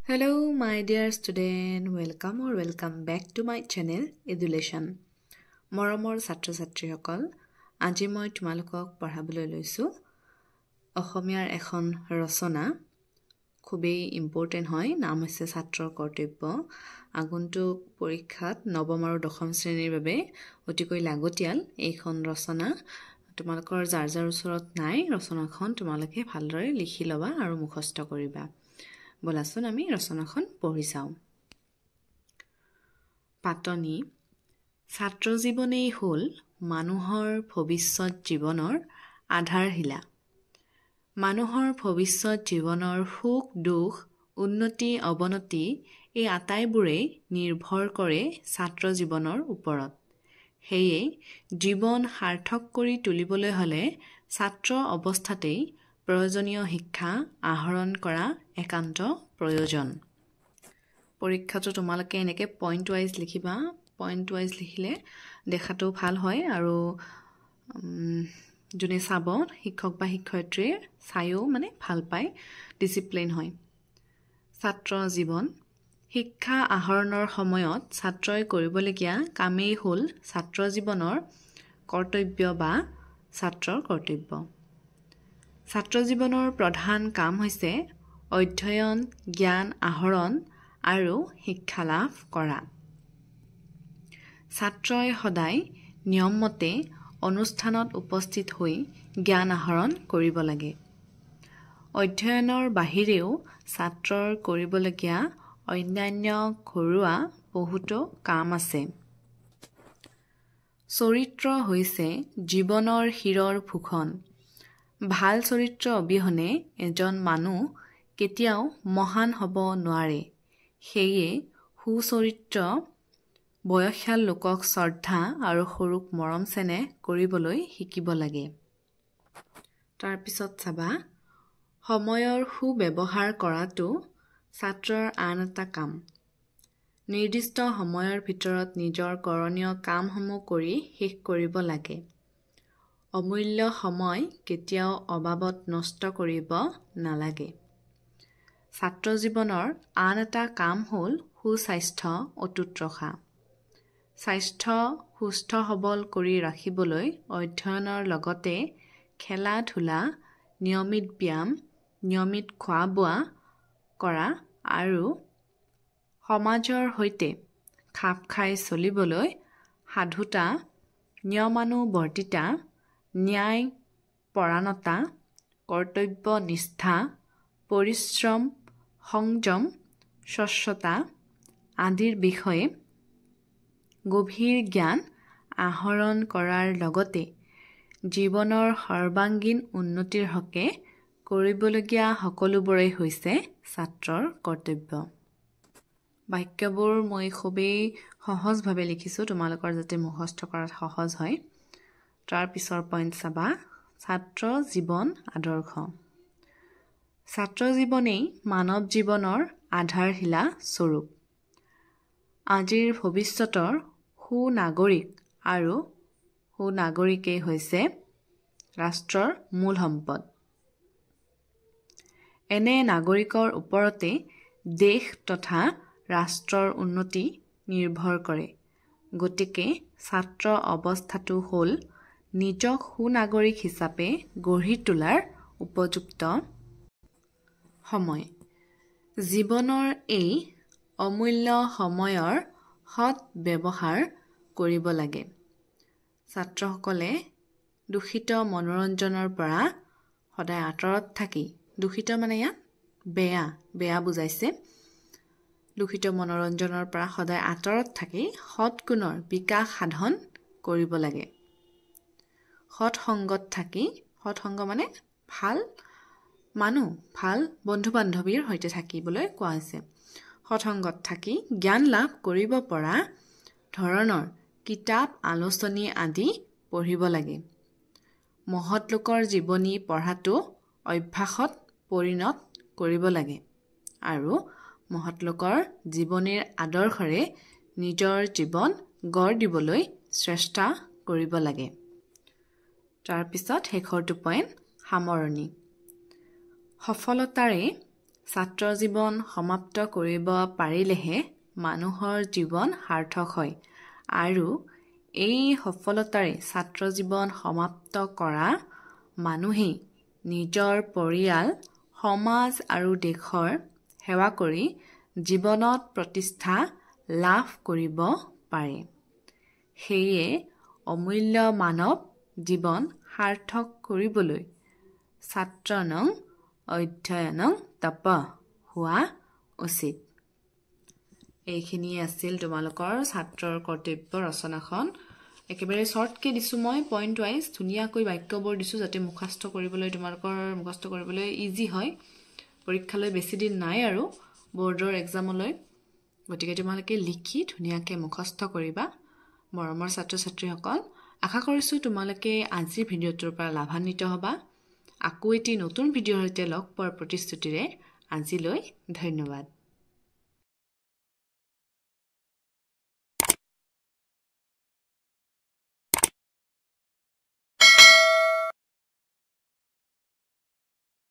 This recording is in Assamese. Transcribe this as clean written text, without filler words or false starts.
Hello, my dear student. Welcome back to my channel, Education. মৰমৰ ছাত্ৰ-ছাত্ৰীসকল, আজি মই তোমালোকক পঢ়াবলৈ লৈছো অসমীয়াৰ এখন ৰচনা। খুবেই ইম্পৰ্টেন্ট হয়। নাম হৈছে ছাত্ৰৰ কৰ্তব্য। আগন্তুক পৰীক্ষাত নৱম আৰু দশম শ্ৰেণীৰ বাবে অতিকৈ লাগতিয়াল এইখন ৰচনা। তোমালোকৰ যাৰ ওচৰত নাই ৰচনাখন তোমালোকে ভালদৰে লিখি লবা আৰু মুখস্থ কৰিবা। বলাচোন আমি ৰচনাখন পঢ়ি চাওঁ। পাতনি। ছাত্ৰ জীৱনেই হ'ল মানুহৰ ভৱিষ্যত জীৱনৰ আধাৰশিলা। মানুহৰ ভৱিষ্যত জীৱনৰ সুখ দুখ, উন্নতি অৱনতি এই আটাইবোৰেই নিৰ্ভৰ কৰে ছাত্ৰ জীৱনৰ ওপৰত। সেয়ে জীৱন সাৰ্থক কৰি তুলিবলৈ হ'লে ছাত্ৰ অৱস্থাতেই প্ৰয়োজনীয় শিক্ষা আহৰণ কৰা একান্ত প্ৰয়োজন। পৰীক্ষাটো তোমালোকে এনেকে পইণ্ট ৱাইজ লিখিবা। পইণ্ট ৱাইজ লিখিলে দেখাটো ভাল হয় আৰু যোনে চাব শিক্ষক বা শিক্ষয়িত্ৰীয়ে চাইও ভাল পায়, ডিসিপ্লিন হয়। ছাত্ৰ জীৱন। শিক্ষা আহৰণৰ সময়ত ছাত্ৰই কৰিবলগীয়া কামেই হ'ল ছাত্ৰ জীৱনৰ কৰ্তব্য বা ছাত্ৰৰ কৰ্তব্য। ছাত্ৰ জীৱনৰ প্ৰধান কাম হৈছে অধ্যয়ন, জ্ঞান আহৰণ আৰু শিক্ষা লাভ কৰা। ছাত্ৰই সদায় নিয়মমতে অনুষ্ঠানত উপস্থিত হৈ জ্ঞান আহৰণ কৰিব লাগে। অধ্যয়নৰ বাহিৰেও ছাত্ৰৰ কৰিবলগীয়া অন্যান্য ঘৰুৱা বহুতো কাম আছে। চৰিত্ৰ হৈছে জীৱনৰ শিৰৰ ভূষণ। ভাল চৰিত্ৰ অবিহনে এজন মানুহ কেতিয়াও মহান হ'ব নোৱাৰে। সেয়ে সুচৰিত্ৰ বয়সীয়াল লোকক শ্ৰদ্ধা আৰু সৰুক মৰম চেনেহ কৰিবলৈ শিকিব লাগে। তাৰপিছত চাবা, সময়ৰ সুব্যৱহাৰ কৰাটো ছাত্ৰৰ আন এটা কাম। নিৰ্দিষ্ট সময়ৰ ভিতৰত নিজৰ কৰণীয় কামসমূহ কৰি শেষ কৰিব লাগে। অমূল্য সময় কেতিয়াও অবাবত নষ্ট কৰিব নালাগে। ছাত্ৰ জীৱনৰ আন এটা কাম হ'ল সুস্বাস্থ্য অটুট ৰখা। স্বাস্থ্য সুস্থ সবল কৰি ৰাখিবলৈ অধ্যয়নৰ লগতে খেলা ধূলা, নিয়মিত ব্যায়াম, নিয়মিত খোৱা বোৱা কৰা আৰু সমাজৰ সৈতে খাপ খাই চলিবলৈ সাধুতা, নিয়মানুবৰ্তিতা, ন্যায় পৰায়ণতা, কৰ্তব্য নিষ্ঠা, পৰিশ্ৰম, সংযম, স্বচ্ছতা আদিৰ বিষয়ে গভীৰ জ্ঞান আহৰণ কৰাৰ লগতে জীৱনৰ সৰ্বাংগীন উন্নতিৰ হকে কৰিবলগীয়া সকলোবোৰেই হৈছে ছাত্ৰৰ কৰ্তব্য। বাক্যবোৰ মই খুবেই সহজভাৱে লিখিছোঁ, তোমালোকৰ যাতে মুখস্থ কৰাত সহজ হয়। তাৰ পিছৰ পইণ্ট চাবা, ছাত্ৰ জীৱন আদৰ্শ। ছাত্ৰ জীৱনেই মানৱ জীৱনৰ আধাৰশিলা স্বৰূপ। আজিৰ ভৱিষ্যতৰ সুনাগৰিক আৰু সুনাগৰিকেই হৈছে ৰাষ্ট্ৰৰ মূল সম্পদ। এনে নাগৰিকৰ ওপৰতে দেশ তথা ৰাষ্ট্ৰৰ উন্নতি নিৰ্ভৰ কৰে। গতিকে ছাত্ৰ অৱস্থাটো হ'ল নিজক সুনাগৰিক হিচাপে গঢ়ি তোলাৰ উপযুক্ত সময়। জীৱনৰ এই অমূল্য সময়ৰ সৎ ব্যৱহাৰ কৰিব লাগে। ছাত্ৰসকলে দূষিত মনোৰঞ্জনৰ পৰা সদায় আঁতৰত থাকি, দূষিত ইয়াত বেয়া বুজাইছে, দূষিত মনোৰঞ্জনৰ পৰা সদায় আঁতৰত থাকি সৎ গুণৰ বিকাশ সাধন কৰিব লাগে। সৎ সংগত থাকি, সৎ সংগ ভাল মানুহ, ভাল বন্ধু বান্ধৱীৰ সৈতে থাকিবলৈ কোৱা হৈছে। সৎ সংগত থাকি জ্ঞান লাভ কৰিব পৰা ধৰণৰ কিতাপ আলোচনী আদি পঢ়িব লাগে। মহৎ লোকৰ জীৱনী পঢ়াটো অভ্যাসত পৰিণত কৰিব লাগে আৰু মহৎ লোকৰ জীৱনীৰ আদৰ্শৰে নিজৰ জীৱন গঢ় দিবলৈ চেষ্টা কৰিব লাগে। তাৰপিছত শেষৰটো পইণ্ট সামৰণি। সফলতাৰে ছাত্ৰ জীৱন সমাপ্ত কৰিব পাৰিলেহে মানুহৰ জীৱন সাৰ্থক হয় আৰু এই সফলতাৰে ছাত্ৰ জীৱন সমাপ্ত কৰা মানুহেই নিজৰ পৰিয়াল, সমাজ আৰু দেশৰ সেৱা কৰি জীৱনত প্ৰতিষ্ঠা লাভ কৰিব পাৰে। সেয়ে অমূল্য মানৱ জীৱন সাৰ্থক কৰিবলৈ ছাত্ৰনং অধ্যয়নং তপ হোৱা উচিত। এইখিনিয়ে আছিল তোমালোকৰ ছাত্ৰৰ কৰ্তব্য ৰচনাখন। একেবাৰে শ্বৰ্টকৈ দিছোঁ মই, পইণ্ট ৱাইজ ধুনীয়াকৈ বাক্যবোৰ দিছোঁ যাতে মুখস্থ কৰিবলৈ ইজি হয়। পৰীক্ষালৈ বেছি দিন নাই আৰু বৰ্ডৰ এক্সামলৈ, গতিকে তোমালোকে লিখি ধুনীয়াকৈ মুখস্থ কৰিবা। মৰমৰ ছাত্ৰ ছাত্ৰীসকল, আশা কৰিছোঁ তোমালোকে আজিৰ ভিডিঅ'টোৰ পৰা লাভান্বিত হ'বা। আকৌ এটি নতুন ভিডিঅ'ৰ সৈতে লগ পোৱাৰ প্ৰতিশ্ৰুতিৰে আজিলৈ ধন্যবাদ।